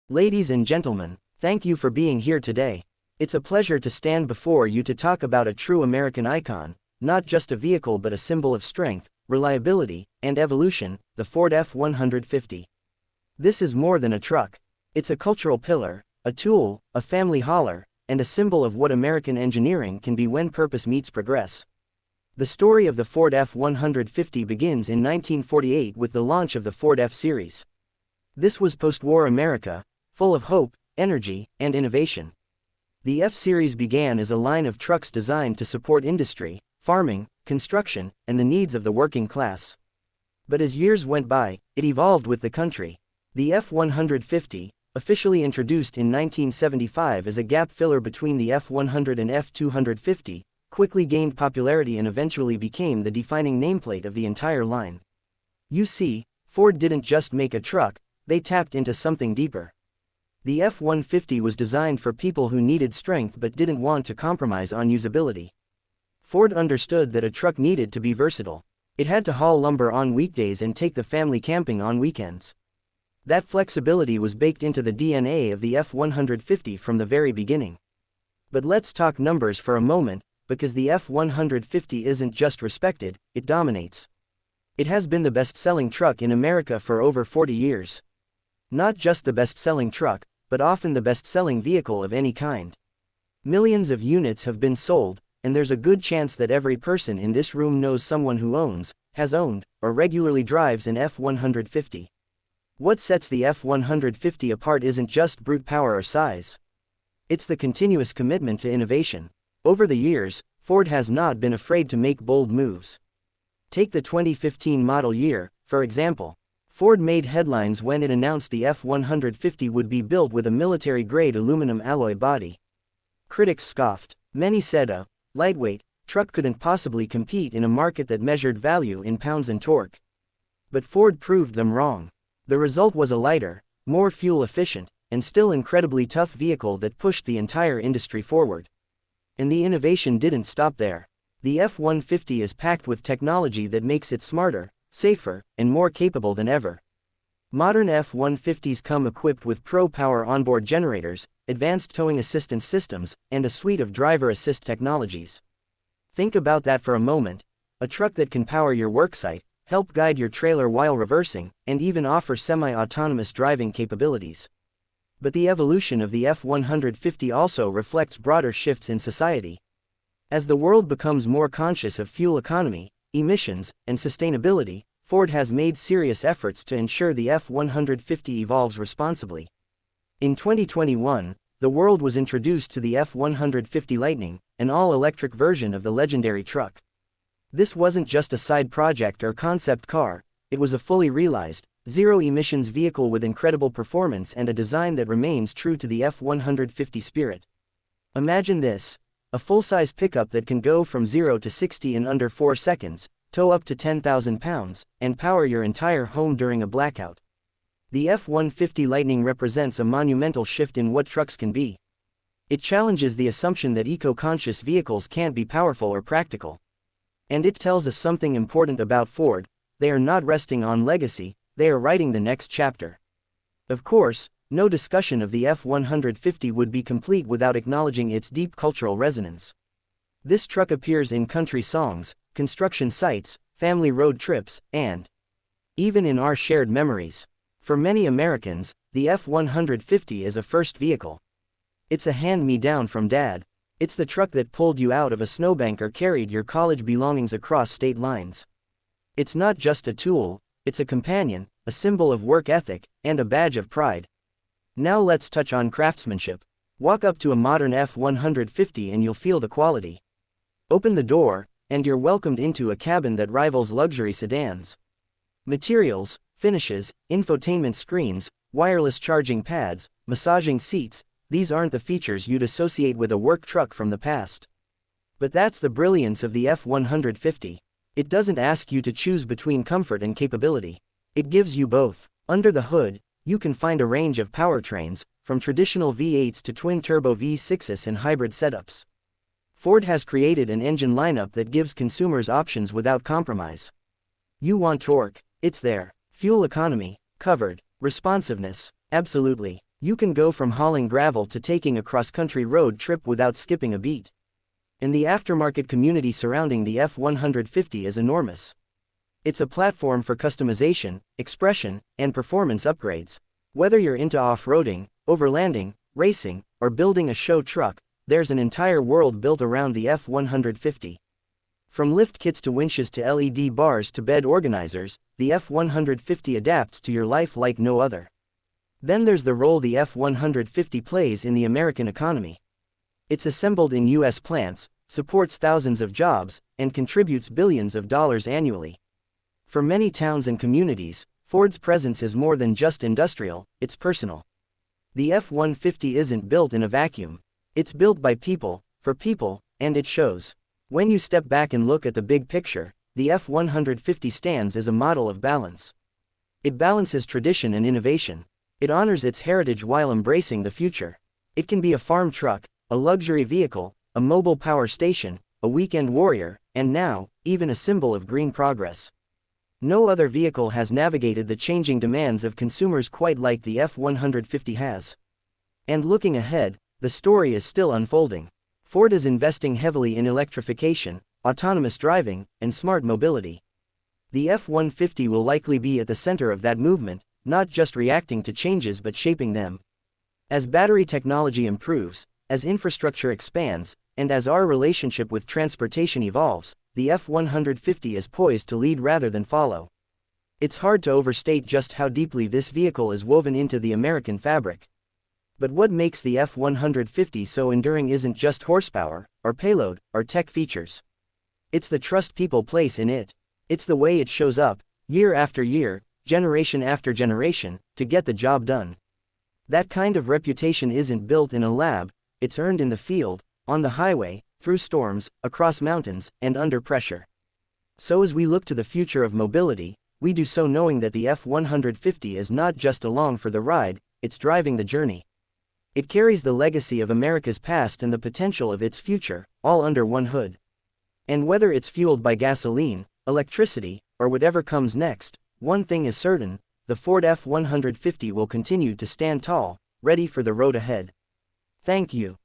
Ladies and gentlemen, thank you for being here today. It's a pleasure to stand before you to talk about a true American icon, not just a vehicle but a symbol of strength, reliability, and evolution, the Ford F-150. This is more than a truck. It's a cultural pillar, a tool, a family hauler, and a symbol of what American engineering can be when purpose meets progress. The story of the Ford F-150 begins in 1948 with the launch of the Ford F-Series. This was post-war America, full of hope, energy, and innovation. The F-Series began as a line of trucks designed to support industry, farming, construction, and the needs of the working class. But as years went by, it evolved with the country. The F-150, officially introduced in 1975 as a gap filler between the F-100 and F-250, quickly gained popularity and eventually became the defining nameplate of the entire line. You see, Ford didn't just make a truck, they tapped into something deeper. The F-150 was designed for people who needed strength but didn't want to compromise on usability. Ford understood that a truck needed to be versatile. It had to haul lumber on weekdays and take the family camping on weekends. That flexibility was baked into the DNA of the F-150 from the very beginning. But let's talk numbers for a moment, because the F-150 isn't just respected, it dominates. It has been the best-selling truck in America for over 40 years. Not just the best-selling truck, but often the best-selling vehicle of any kind. Millions of units have been sold, and there's a good chance that every person in this room knows someone who owns, has owned, or regularly drives an F-150. What sets the F-150 apart isn't just brute power or size. It's the continuous commitment to innovation. Over the years, Ford has not been afraid to make bold moves. Take the 2015 model year, for example. Ford made headlines when it announced the F-150 would be built with a military-grade aluminum alloy body. Critics scoffed. Many said a lightweight truck couldn't possibly compete in a market that measured value in pounds and torque. But Ford proved them wrong. The result was a lighter, more fuel-efficient, and still incredibly tough vehicle that pushed the entire industry forward. And the innovation didn't stop there. The F-150 is packed with technology that makes it smarter, safer, and more capable than ever. Modern F-150s come equipped with Pro Power onboard generators, advanced towing assistance systems, and a suite of driver assist technologies. Think about that for a moment. A truck that can power your worksite, help guide your trailer while reversing, and even offer semi-autonomous driving capabilities. But the evolution of the F-150 also reflects broader shifts in society. As the world becomes more conscious of fuel economy, emissions, and sustainability, Ford has made serious efforts to ensure the F-150 evolves responsibly. In 2021, the world was introduced to the F-150 Lightning, an all-electric version of the legendary truck. This wasn't just a side project or concept car, it was a fully realized, zero-emissions vehicle with incredible performance and a design that remains true to the F-150 spirit. Imagine this: a full-size pickup that can go from 0 to 60 in under 4 seconds, tow up to 10,000 pounds, and power your entire home during a blackout. The F-150 Lightning represents a monumental shift in what trucks can be. It challenges the assumption that eco-conscious vehicles can't be powerful or practical. And it tells us something important about Ford: they are not resting on legacy, they are writing the next chapter. Of course, no discussion of the F-150 would be complete without acknowledging its deep cultural resonance. This truck appears in country songs, construction sites, family road trips, and even in our shared memories. For many Americans, the F-150 is a first vehicle. It's a hand-me-down from Dad. It's the truck that pulled you out of a snowbank or carried your college belongings across state lines. It's not just a tool, it's a companion, a symbol of work ethic, and a badge of pride. Now let's touch on craftsmanship. Walk up to a modern F-150 and you'll feel the quality. Open the door, and you're welcomed into a cabin that rivals luxury sedans. Materials, finishes, infotainment screens, wireless charging pads, massaging seats, these aren't the features you'd associate with a work truck from the past. But that's the brilliance of the F-150. It doesn't ask you to choose between comfort and capability. It gives you both. Under the hood, you can find a range of powertrains, from traditional V8s to twin-turbo V6s and hybrid setups. Ford has created an engine lineup that gives consumers options without compromise. You want torque? It's there. Fuel economy? Covered. Responsiveness? Absolutely. You can go from hauling gravel to taking a cross-country road trip without skipping a beat. And the aftermarket community surrounding the F-150 is enormous. It's a platform for customization, expression, and performance upgrades. Whether you're into off-roading, overlanding, racing, or building a show truck, there's an entire world built around the F-150. From lift kits to winches to LED bars to bed organizers, the F-150 adapts to your life like no other. Then there's the role the F-150 plays in the American economy. It's assembled in U.S. plants, supports thousands of jobs, and contributes billions of dollars annually. For many towns and communities, Ford's presence is more than just industrial, it's personal. The F-150 isn't built in a vacuum. It's built by people, for people, and it shows. When you step back and look at the big picture, the F-150 stands as a model of balance. It balances tradition and innovation. It honors its heritage while embracing the future. It can be a farm truck, a luxury vehicle, a mobile power station, a weekend warrior, and now, even a symbol of green progress. No other vehicle has navigated the changing demands of consumers quite like the F-150 has. And looking ahead, the story is still unfolding. Ford is investing heavily in electrification, autonomous driving, and smart mobility. The F-150 will likely be at the center of that movement, not just reacting to changes but shaping them. As battery technology improves, as infrastructure expands, and as our relationship with transportation evolves, the F-150 is poised to lead rather than follow. It's hard to overstate just how deeply this vehicle is woven into the American fabric. But what makes the F-150 so enduring isn't just horsepower, or payload, or tech features. It's the trust people place in it. It's the way it shows up, year after year, generation after generation, to get the job done. That kind of reputation isn't built in a lab, it's earned in the field, on the highway, through storms, across mountains, and under pressure. So as we look to the future of mobility, we do so knowing that the F-150 is not just along for the ride, it's driving the journey. It carries the legacy of America's past and the potential of its future, all under one hood. And whether it's fueled by gasoline, electricity, or whatever comes next, one thing is certain, the Ford F-150 will continue to stand tall, ready for the road ahead. Thank you.